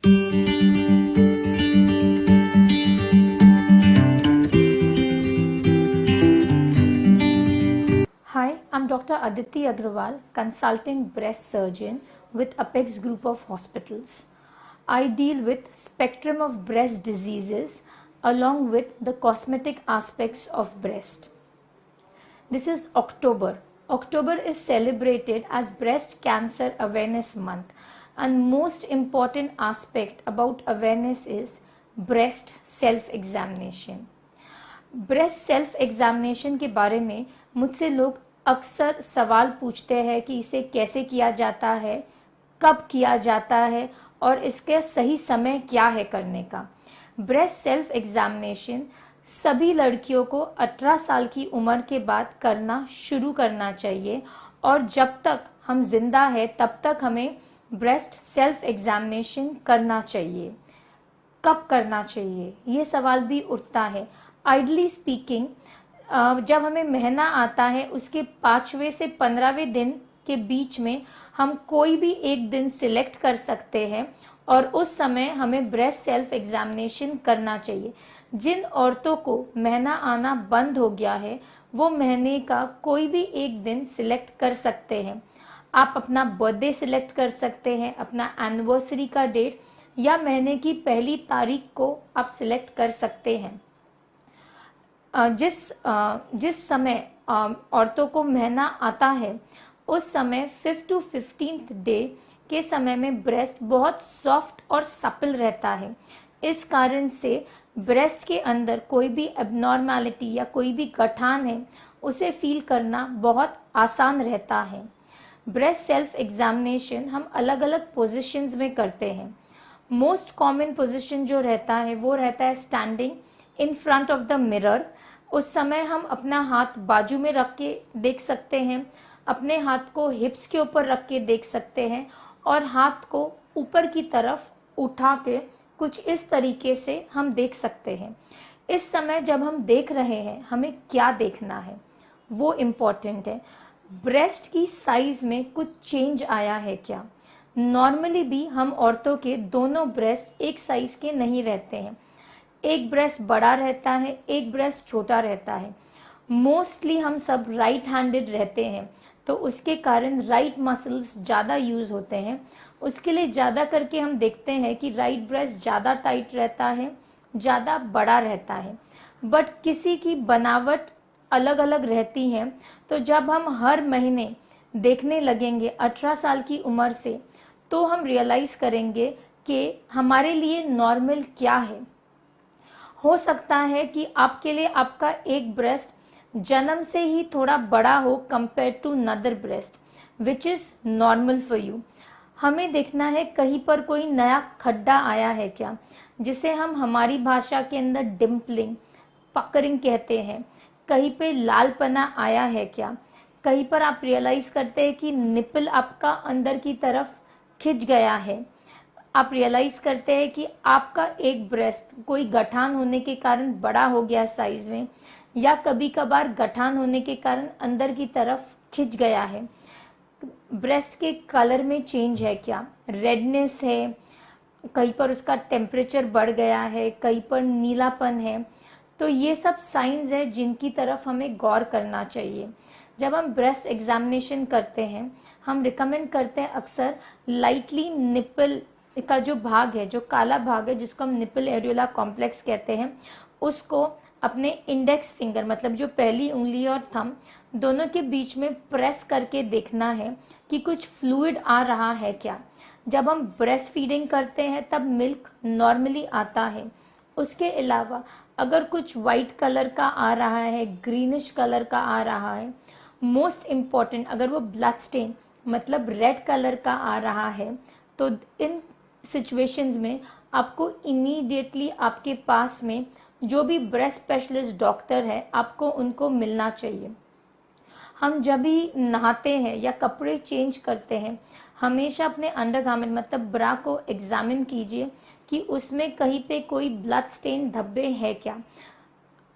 Hi, I'm Dr. Aditi Agrawal, consulting breast surgeon with Apex Group of Hospitals. I deal with spectrum of breast diseases along with the cosmetic aspects of breast. This is October. October is celebrated as Breast Cancer Awareness Month, and most important aspect about awareness is breast self examination. Breast self examination के बारे में मुझसे लोग अक्सर सवाल पूछते हैं कि इसे कैसे किया जाता है, कब किया जाता है और इसका सही समय क्या है करने का। ब्रेस्ट सेल्फ एग्जामिनेशन सभी लड़कियों को 18 साल की उम्र के बाद करना शुरू करना चाहिए और जब तक हम जिंदा है तब तक हमें ब्रेस्ट सेल्फ एग्जामिनेशन करना चाहिए। कब करना चाहिए ये सवाल भी उठता है। आइडली स्पीकिंग, जब हमें महीना आता है उसके 5वें से 15वें दिन के बीच में हम कोई भी एक दिन सिलेक्ट कर सकते हैं और उस समय हमें ब्रेस्ट सेल्फ एग्जामिनेशन करना चाहिए। जिन औरतों को महीना आना बंद हो गया है वो महीने का कोई भी एक दिन सिलेक्ट कर सकते हैं। आप अपना बर्थडे सिलेक्ट कर सकते हैं, अपना एनिवर्सरी का डेट या महीने की पहली तारीख को आप सिलेक्ट कर सकते हैं। जिस समय औरतों को महीना आता है उस समय 5th to 15th डे के समय में ब्रेस्ट बहुत सॉफ्ट और सपल रहता है। इस कारण से ब्रेस्ट के अंदर कोई भी एबनॉर्मैलिटी या कोई भी गठान है उसे फील करना बहुत आसान रहता है। ब्रेस्ट सेल्फ एग्जामिनेशन हम अलग अलग पोजीशंस में करते हैं। मोस्ट कॉमन पोजीशन जो रहता है वो रहता है standing in front of the mirror. उस समय हम अपना हाथ बाजू में रख के देख सकते हैं, अपने हाथ को हिप्स के ऊपर रख के देख सकते हैं और हाथ को ऊपर की तरफ उठा के कुछ इस तरीके से हम देख सकते हैं। इस समय जब हम देख रहे हैं हमें क्या देखना है वो इम्पॉर्टेंट है। ब्रेस्ट की साइज में कुछ चेंज आया है क्या। नॉर्मली भी हम औरतों के दोनों ब्रेस्ट एक साइज के नहीं रहते हैं, एक ब्रेस्ट बड़ा रहता है, एक ब्रेस्ट छोटा रहता है। मोस्टली हम सब राइट हैंडेड रहते हैं तो उसके कारण राइट मसल्स ज़्यादा यूज़ होते हैं। उसके लिए ज़्यादा करके हम देखते हैं कि राइट ब्रेस्ट ज़्यादा टाइट रहता है, ज़्यादा बड़ा रहता है। बट किसी की बनावट अलग अलग रहती है, तो जब हम हर महीने देखने लगेंगे 18 साल की उम्र से तो हम रियलाइज़ करेंगे कि हमारे लिए नॉर्मल क्या है। हो सकता है कि आपके लिए आपका एक ब्रेस्ट जन्म से ही थोड़ा बड़ा हो compare to another breast which is normal for you. हमें देखना है कहीं पर कोई नया खड्डा आया है क्या, जिसे हम हमारी भाषा के अंदर डिम्पलिंग, पकरिंग कहते हैं। कहीं पे लालपना आया है क्या, कहीं पर आप रियलाइज करते हैं कि निपल आपका अंदर की तरफ खिंच गया है। आप रियलाइज करते हैं कि आपका एक ब्रेस्ट कोई गठान होने के कारण बड़ा हो गया साइज में, या कभी कभार गठान होने के कारण अंदर की तरफ खिंच गया है। ब्रेस्ट के कलर में चेंज है क्या, रेडनेस है, कहीं पर उसका टेम्परेचर बढ़ गया है, कहीं पर नीलापन है। तो ये सब साइंस है जिनकी तरफ हमें गौर करना चाहिए। जब हम ब्रेस्ट एग्जामिनेशन करते हैं हम रिकमेंड करते हैं अक्सर लाइटली निपल का जो भाग है, जो काला भाग है जिसको हम निपल एरियोला कॉम्प्लेक्स कहते हैं, उसको अपने इंडेक्स फिंगर मतलब जो पहली उंगली और थंब दोनों के बीच में प्रेस करके देखना है कि कुछ फ्लूइड आ रहा है क्या। जब हम ब्रेस्ट फीडिंग करते हैं तब मिल्क नॉर्मली आता है। उसके अलावा अगर कुछ वाइट कलर का आ रहा है, ग्रीनिश कलर का आ रहा है, मोस्ट इम्पॉर्टेंट अगर वो ब्लड स्टेन मतलब रेड कलर का आ रहा है, तो इन सिचुएशंस में आपको इमीडिएटली आपके पास में जो भी ब्रेस्ट स्पेशलिस्ट डॉक्टर है आपको उनको मिलना चाहिए। हम जब भी नहाते हैं या कपड़े चेंज करते हैं हमेशा अपने अंडरगारमेंट मतलब ब्रा को एग्जामिन कीजिए कि उसमें कहीं पे कोई ब्लड स्टेन धब्बे है क्या।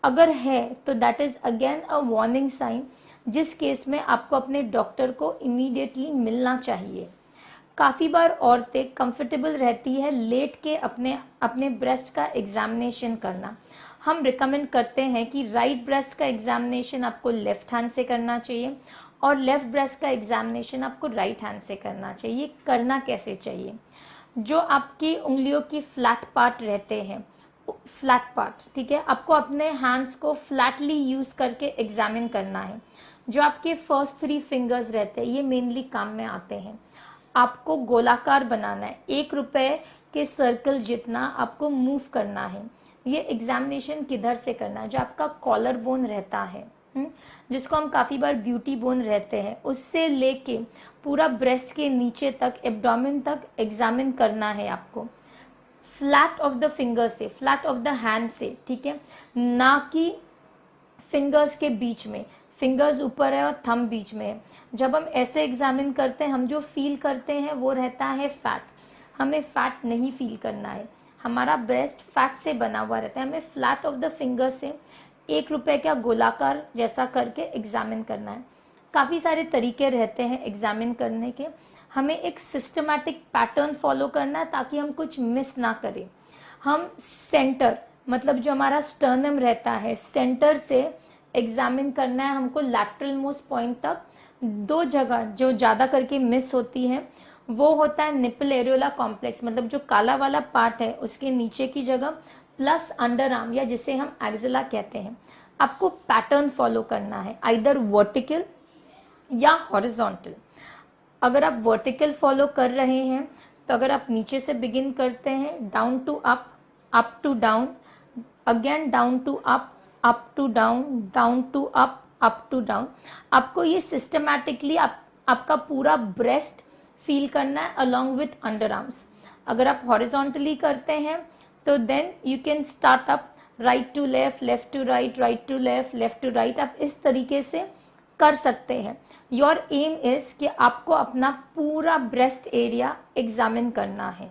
अगर है तो that is again a warning sign, जिस केस में आपको अपने डॉक्टर को इमीडिएटली मिलना चाहिए। काफ़ी बार औरतें कंफर्टेबल रहती है लेट के अपने अपने ब्रेस्ट का एग्जामिनेशन करना। हम रिकमेंड करते हैं कि राइट ब्रेस्ट का एग्जामिनेशन आपको लेफ्ट हैंड से करना चाहिए और लेफ्ट ब्रेस्ट का एग्जामिनेशन आपको राइट हैंड से करना चाहिए। करना कैसे चाहिए? जो आपकी उंगलियों की फ्लैट पार्ट रहते हैं, फ्लैट पार्ट, ठीक है, आपको अपने हैंड्स को फ्लैटली यूज करके एग्जामिन करना है। जो आपके फर्स्ट 3 फिंगर्स रहते हैं ये मेनली काम में आते हैं। आपको गोलाकार बनाना है, 1 रुपए के सर्कल जितना आपको मूव करना है। ये एग्जामिनेशन किधर से करना है? जो आपका कॉलर बोन रहता है, जिसको हम काफ़ी बार ब्यूटी बोन रहते हैं, उससे लेके पूरा ब्रेस्ट के नीचे तक, एब्डोमेन तक एग्जामिन करना है आपको। फ्लैट ऑफ द फिंगर से, फ्लैट ऑफ द हैंड से, ठीक है, ना कि फिंगर्स के बीच में। फिंगर्स ऊपर है और थंब बीच में है। जब हम ऐसे एग्जामिन करते हैं, हम जो फील करते हैं वो रहता है फैट। हमें फैट नहीं फील करना है, हमारा ब्रेस्ट फैट से बना हुआ रहता है। हमें फ्लैट ऑफ द फिंगर से 1 रुपए का गोलाकार जैसा करके एग्जामिन करना है। काफ़ी सारे तरीके रहते हैं एग्जामिन करने के। हमें एक सिस्टमैटिक पैटर्न फॉलो करना है ताकि हम कुछ मिस ना करें। हम सेंटर, मतलब जो हमारा स्टर्नम रहता है, सेंटर से एग्जामिन करना है हमको लैटरल मोस्ट पॉइंट तक। 2 जगह जो ज़्यादा करके मिस होती है वो होता है निपल एरियोला कॉम्प्लेक्स, मतलब जो काला वाला पार्ट है उसके नीचे की जगह, प्लस अंडर आर्म या जिसे हम एक्सिला कहते हैं। आपको पैटर्न फॉलो करना है, आइदर वर्टिकल या हॉरिजॉन्टल। अगर आप वर्टिकल फॉलो कर रहे हैं तो अगर आप नीचे से बिगिन करते हैं, down to up to down, again down to up to down, down to up to down, आपको ये सिस्टमैटिकली आपका पूरा ब्रेस्ट फील करना है अलोंग विथ अंडर आर्म्स। अगर आप हॉरिजॉन्टली करते हैं तो then you can start up right to left, left to right, right to left, left to right. आप इस तरीके से कर सकते हैं। योर एम इज कि आपको अपना पूरा ब्रेस्ट एरिया एग्जामिन करना है।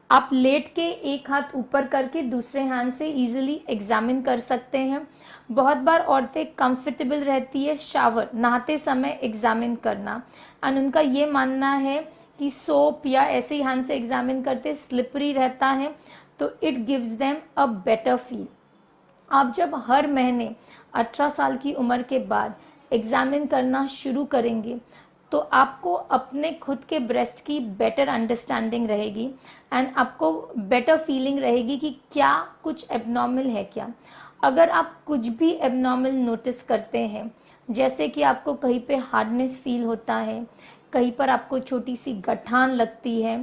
आप लेट के एक हाथ ऊपर करके दूसरे हाथ से इजीली एग्जामिन कर सकते हैं। बहुत बार औरतें कंफर्टेबल रहती है शावर नहाते समय एग्जामिन करना, एंड उनका ये मानना है कि सोप या ऐसे ही हाथ से एग्जामिन करते स्लिपरी रहता है, तो it gives them a better feel. आप जब हर महीने 18 साल की उम्र के बाद एग्जामिन करना शुरू करेंगे तो आपको अपने खुद के ब्रेस्ट की बेटर अंडरस्टैंडिंग रहेगी एंड आपको बेटर फीलिंग रहेगी कि क्या कुछ एबनॉर्मल है क्या। अगर आप कुछ भी एबनॉर्मल नोटिस करते हैं, जैसे कि आपको कहीं पे हार्डनेस फील होता है, कहीं पर आपको छोटी सी गठान लगती है,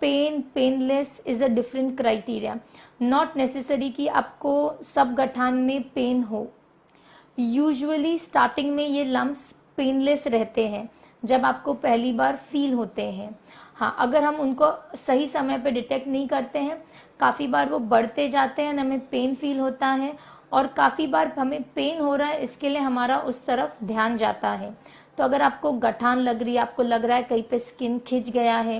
pain, painless is a different criteria. Not necessary कि आपको सब गठान में पेन हो। यूजुअली स्टार्टिंग में ये लम्प्स पेनलेस रहते हैं जब आपको पहली बार फील होते हैं। हाँ, अगर हम उनको सही समय पे डिटेक्ट नहीं करते हैं, काफ़ी बार वो बढ़ते जाते हैं, हमें पेन फील होता है और काफ़ी बार हमें पेन हो रहा है इसके लिए हमारा उस तरफ ध्यान जाता है। तो अगर आपको गठान लग रही है, आपको लग रहा है कहीं पे स्किन खिंच गया है,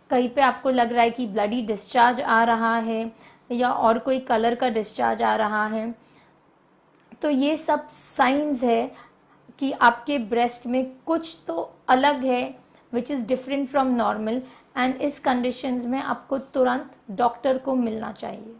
कहीं पे आपको लग रहा है कि ब्लडी डिस्चार्ज आ रहा है या और कोई कलर का डिस्चार्ज आ रहा है, तो ये सब साइंस है कि आपके ब्रेस्ट में कुछ तो अलग है, which is different from normal, and इस कंडीशंस में आपको तुरंत डॉक्टर को मिलना चाहिए।